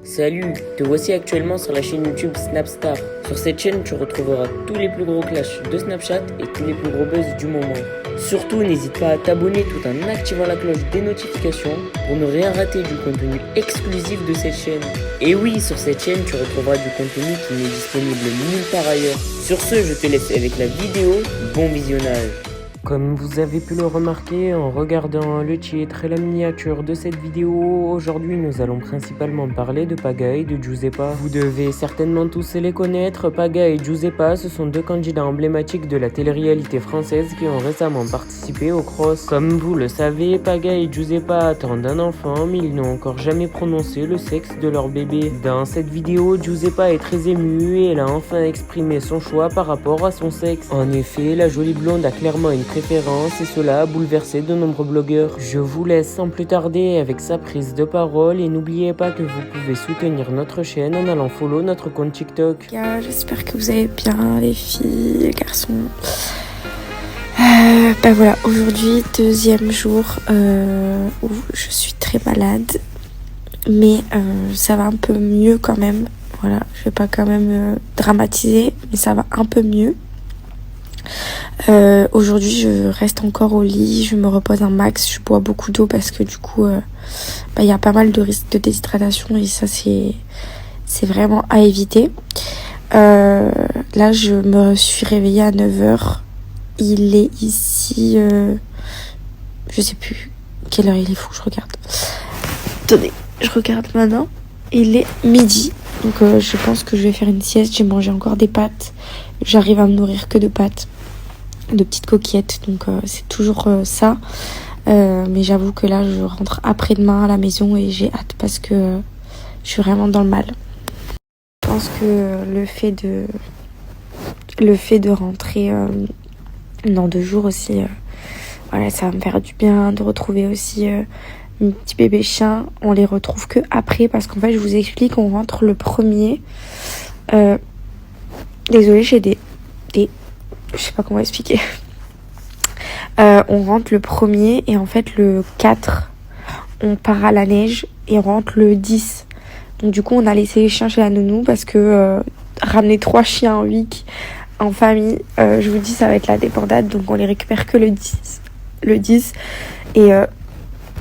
Salut, te voici actuellement sur la chaîne YouTube Snapstar. Sur cette chaîne, tu retrouveras tous les plus gros clashs de Snapchat et tous les plus gros buzz du moment. Surtout, n'hésite pas à t'abonner tout en activant la cloche des notifications pour ne rien rater du contenu exclusif de cette chaîne. Et oui, sur cette chaîne, tu retrouveras du contenu qui n'est disponible nulle part ailleurs. Sur ce, je te laisse avec la vidéo. Bon visionnage. Comme vous avez pu le remarquer en regardant le titre et la miniature de cette vidéo, aujourd'hui nous allons principalement parler de Paga et de Giuseppa. Vous devez certainement tous les connaître, Paga et Giuseppa, ce sont deux candidats emblématiques de la télé-réalité française qui ont récemment participé au Cross. Comme vous le savez, Paga et Giuseppa attendent un enfant, mais ils n'ont encore jamais prononcé le sexe de leur bébé. Dans cette vidéo, Giuseppa est très émue et elle a enfin exprimé son choix par rapport à son sexe. En effet, la jolie blonde a clairement une préférence et cela a bouleversé de nombreux blogueurs. Je vous laisse sans plus tarder avec sa prise de parole et n'oubliez pas que vous pouvez soutenir notre chaîne en allant follow notre compte TikTok. J'espère que vous allez bien les filles, les garçons. Voilà, aujourd'hui deuxième jour où je suis très malade, mais ça va un peu mieux quand même. Voilà, je vais pas quand même dramatiser, mais ça va un peu mieux. Aujourd'hui je reste encore au lit, je me repose un max, je bois beaucoup d'eau parce que du coup y a pas mal de risques de déshydratation et ça c'est vraiment à éviter. Là je me suis réveillée à 9h, il est ici je sais plus quelle heure il est, faut que je regarde. Attendez, je regarde maintenant, il est midi, donc je pense que je vais faire une sieste. J'ai mangé encore des pâtes, j'arrive à me nourrir que de pâtes, de petites coquillettes, donc c'est toujours ça, mais j'avoue que là je rentre après-demain à la maison et j'ai hâte parce que je suis vraiment dans le mal. Je pense que le fait de rentrer dans 2 jours aussi, voilà, ça va me faire du bien de retrouver aussi mes petits bébés chiens. On les retrouve que après parce qu'en fait je vous explique, on rentre le 1er, désolée j'ai des je sais pas comment expliquer. On rentre le 1er et en fait le 4 on part à la neige et on rentre le 10. Donc du coup on a laissé les chiens chez la nounou parce que ramener 3 chiens en week en famille, je vous dis ça va être la débandade, donc on les récupère que le 10 et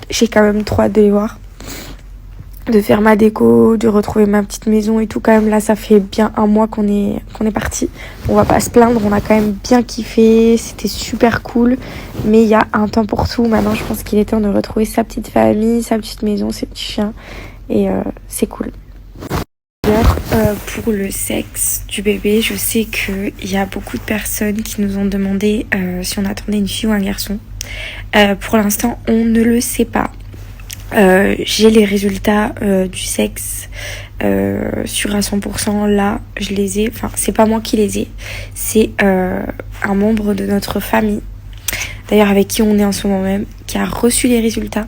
j'ai quand même trop hâte de les voir, de faire ma déco, de retrouver ma petite maison et tout. Quand même là ça fait bien un mois qu'on est parti, on va pas se plaindre, on a quand même bien kiffé, c'était super cool, mais il y a un temps pour tout. Maintenant je pense qu'il est temps de retrouver sa petite famille, sa petite maison, ses petits chiens et c'est cool. D'ailleurs, pour le sexe du bébé, je sais qu'il y a beaucoup de personnes qui nous ont demandé si on attendait une fille ou un garçon. Pour l'instant on ne le sait pas. J'ai les résultats du sexe sur à 100%. Là je les ai, enfin c'est pas moi qui les ai, c'est un membre de notre famille, d'ailleurs avec qui on est en ce moment même, qui a reçu les résultats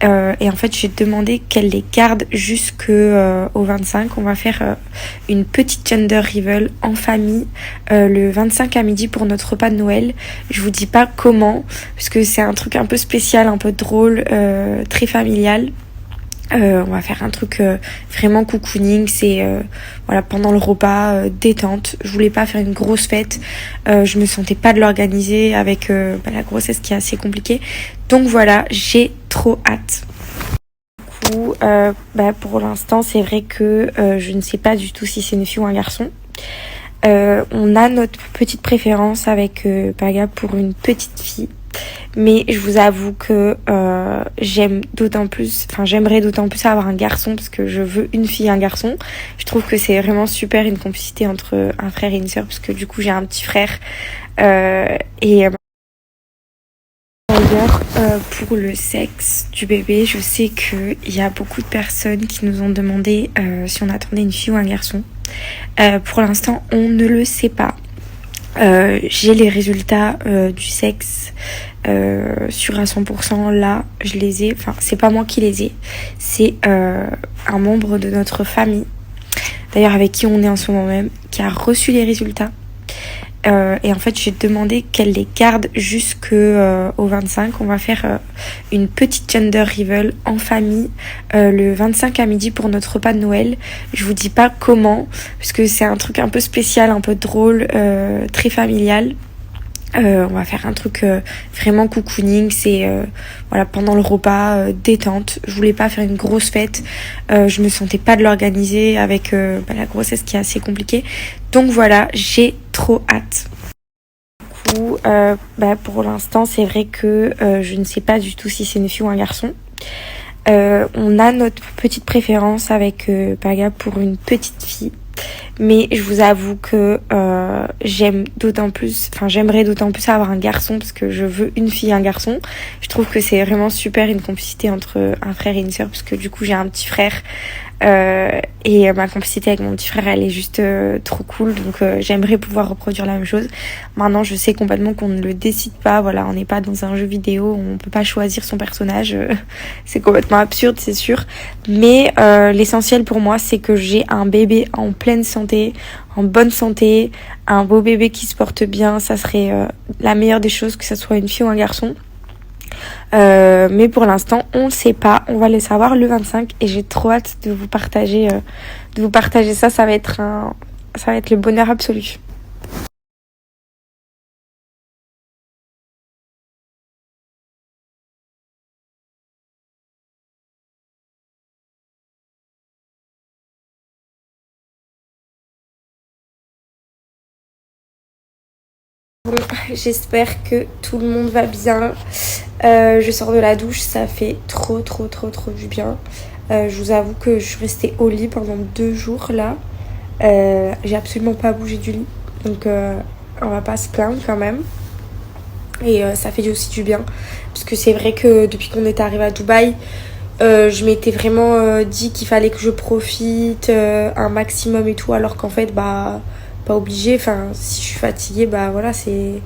et en fait j'ai demandé qu'elle les garde jusqu'au 25. On va faire une petite gender reveal en famille le 25 à midi pour notre repas de Noël. Je vous dis pas comment parce que c'est un truc un peu spécial, un peu drôle, très familial. On va faire un truc vraiment cocooning, c'est voilà, pendant le repas, détente. Je voulais pas faire une grosse fête, je me sentais pas de l'organiser avec la grossesse qui est assez compliquée, donc voilà, j'ai trop hâte. Du coup, pour l'instant c'est vrai que je ne sais pas du tout si c'est une fille ou un garçon. On a notre petite préférence avec Paga pour une petite fille, mais je vous avoue que j'aimerais d'autant plus avoir un garçon parce que je veux une fille et un garçon. Je trouve que c'est vraiment super, une complicité entre un frère et une sœur, parce que du coup j'ai un petit frère D'ailleurs, pour le sexe du bébé, je sais qu'il y a beaucoup de personnes qui nous ont demandé si on attendait une fille ou un garçon. Pour l'instant on ne le sait pas. J'ai les résultats du sexe sur à 100%. Là je les ai, enfin c'est pas moi qui les ai, c'est un membre de notre famille, d'ailleurs avec qui on est en ce moment même, qui a reçu les résultats Et en fait, j'ai demandé qu'elle les garde jusqu'au 25. On va faire une petite gender reveal en famille le 25 à midi pour notre repas de Noël. Je vous dis pas comment, parce que c'est un truc un peu spécial, un peu drôle, très familial. On va faire un truc vraiment cocooning, c'est voilà, pendant le repas, détente. Je voulais pas faire une grosse fête, je me sentais pas de l'organiser avec la grossesse qui est assez compliquée. Donc voilà, j'ai trop hâte. Du coup, pour l'instant, c'est vrai que je ne sais pas du tout si c'est une fille ou un garçon. On a notre petite préférence avec Paga pour une petite fille. Mais je vous avoue que j'aimerais d'autant plus avoir un garçon parce que je veux une fille et un garçon. Je trouve que c'est vraiment super une complicité entre un frère et une sœur parce que du coup j'ai un petit frère et ma complicité avec mon petit frère elle est juste trop cool, donc j'aimerais pouvoir reproduire la même chose. Maintenant je sais complètement qu'on ne le décide pas, voilà, on n'est pas dans un jeu vidéo, on peut pas choisir son personnage, c'est complètement absurde c'est sûr, mais l'essentiel pour moi c'est que j'ai un bébé en pleine santé, en bonne santé, un beau bébé qui se porte bien, ça serait la meilleure des choses, que ça soit une fille ou un garçon. Mais pour l'instant, on ne sait pas. On va le savoir le 25 et j'ai trop hâte de vous partager ça. Ça va être le bonheur absolu. Bon, j'espère que tout le monde va bien. Je sors de la douche, ça fait trop du bien. Je vous avoue que je suis restée au lit pendant 2 jours là. J'ai absolument pas bougé du lit. Donc on va pas se plaindre quand même. Et ça fait aussi du bien. Parce que c'est vrai que depuis qu'on est arrivé à Dubaï, je m'étais vraiment dit qu'il fallait que je profite un maximum et tout, alors qu'en fait, bah, pas obligé. Enfin, si je suis fatiguée, bah voilà, c'est.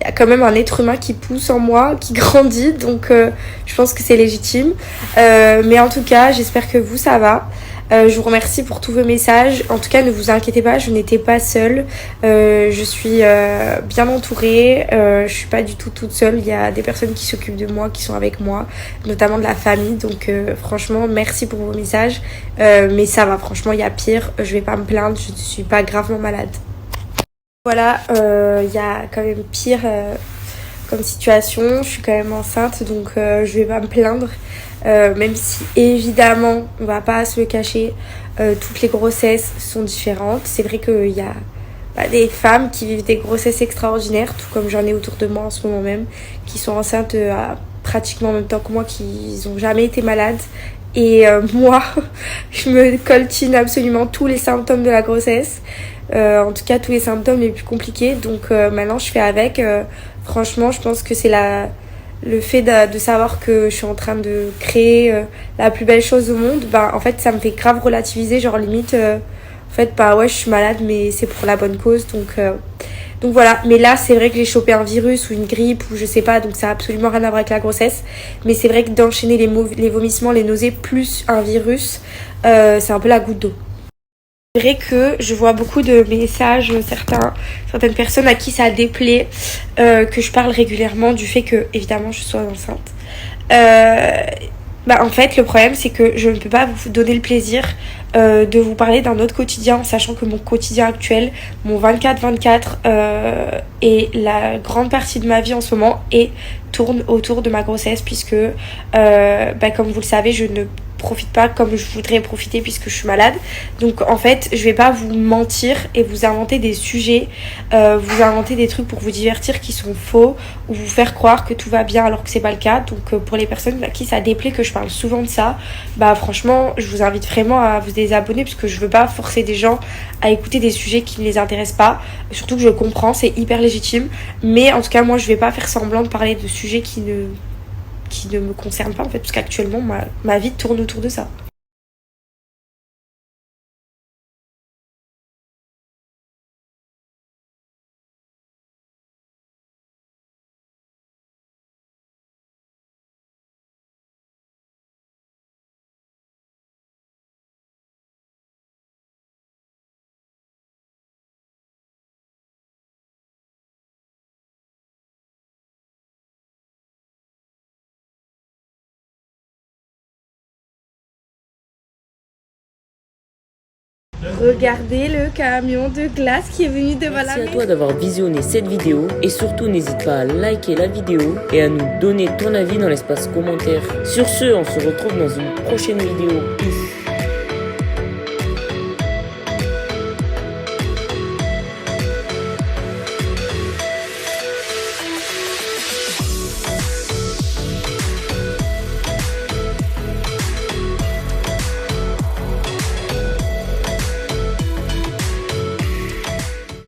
Il y a quand même un être humain qui pousse en moi, qui grandit, donc je pense que c'est légitime. Mais en tout cas, j'espère que vous, ça va. Je vous remercie pour tous vos messages. En tout cas, ne vous inquiétez pas, je n'étais pas seule. Je suis bien entourée. Je suis pas du tout toute seule. Il y a des personnes qui s'occupent de moi, qui sont avec moi, notamment de la famille. Donc franchement, merci pour vos messages. Mais ça va, franchement, il y a pire. Je vais pas me plaindre, je ne suis pas gravement malade. Voilà, il y a quand même pire comme situation. Je suis quand même enceinte, donc je vais pas me plaindre. Même si évidemment, on va pas se le cacher, toutes les grossesses sont différentes. C'est vrai qu'il y a des femmes qui vivent des grossesses extraordinaires, tout comme j'en ai autour de moi en ce moment même, qui sont enceintes pratiquement en même temps que moi, qui n'ont jamais été malades. Et moi, je me coltine absolument tous les symptômes de la grossesse. En tout cas, tous les symptômes les plus compliqués. Donc maintenant, je fais avec. Franchement, je pense que c'est le fait de savoir que je suis en train de créer la plus belle chose au monde. Bah, en fait, ça me fait grave relativiser. Genre, limite, en fait, bah ouais, je suis malade, mais c'est pour la bonne cause. Donc voilà. Mais là, c'est vrai que j'ai chopé un virus ou une grippe ou je sais pas. Donc ça a absolument rien à voir avec la grossesse. Mais c'est vrai que d'enchaîner les vomissements, les nausées plus un virus, c'est un peu la goutte d'eau. C'est vrai que je vois beaucoup de messages, certaines personnes à qui ça déplaît que je parle régulièrement du fait que, évidemment, je sois enceinte. Euh, en fait, le problème, c'est que je ne peux pas vous donner le plaisir de vous parler d'un autre quotidien, sachant que mon quotidien actuel, mon 24-24 et la grande partie de ma vie en ce moment tourne autour de ma grossesse, puisque, comme vous le savez, je ne profite pas comme je voudrais profiter puisque je suis malade. Donc en fait, je vais pas vous mentir et vous inventer des sujets, vous inventer des trucs pour vous divertir qui sont faux ou vous faire croire que tout va bien alors que c'est pas le cas. Donc pour les personnes à qui ça déplaît que je parle souvent de ça, bah franchement, je vous invite vraiment à vous désabonner parce que je veux pas forcer des gens à écouter des sujets qui ne les intéressent pas. Surtout que je comprends, c'est hyper légitime. Mais en tout cas, moi, je vais pas faire semblant de parler de sujets qui ne me concernent pas en fait, parce qu'actuellement ma vie tourne autour de ça. Regardez le camion de glace qui est venu devant la Merci à maison. toi d'avoir visionné cette vidéo et surtout n'hésite pas à liker la vidéo et à nous donner ton avis dans l'espace commentaire. Sur ce, on se retrouve dans une prochaine vidéo. Peace.